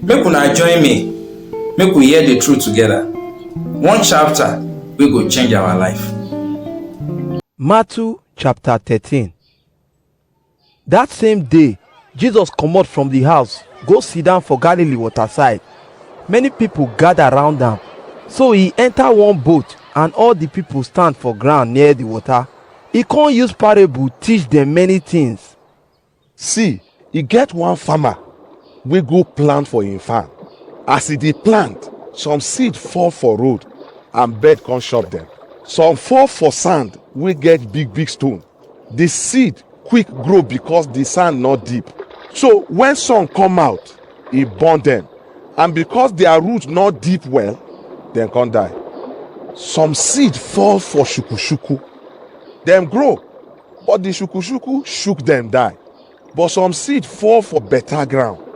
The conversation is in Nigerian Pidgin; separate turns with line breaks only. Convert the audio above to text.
Make una join me, make we hear the truth together. One chapter wey go change our life.
Matthew chapter 13. That same day, Jesus comot from the house, go sit down for Galilee waterside. Many people gather around am. So he enter one boat, and all the people stand for ground near the water. He come use parable teach them many things.
See, e get one farmer wey go plant for him farm. As e dey plant, some seed fall for road and bird come chop them. Some fall for sand wey get big big stone. The seed quick grow because the sand not deep. So when sun come out, e burn them, and because their root not deep well, dem come die. Some seed fall for shukushuku. Dem grow, but the shukushuku shook them die. But some seed fall for better ground,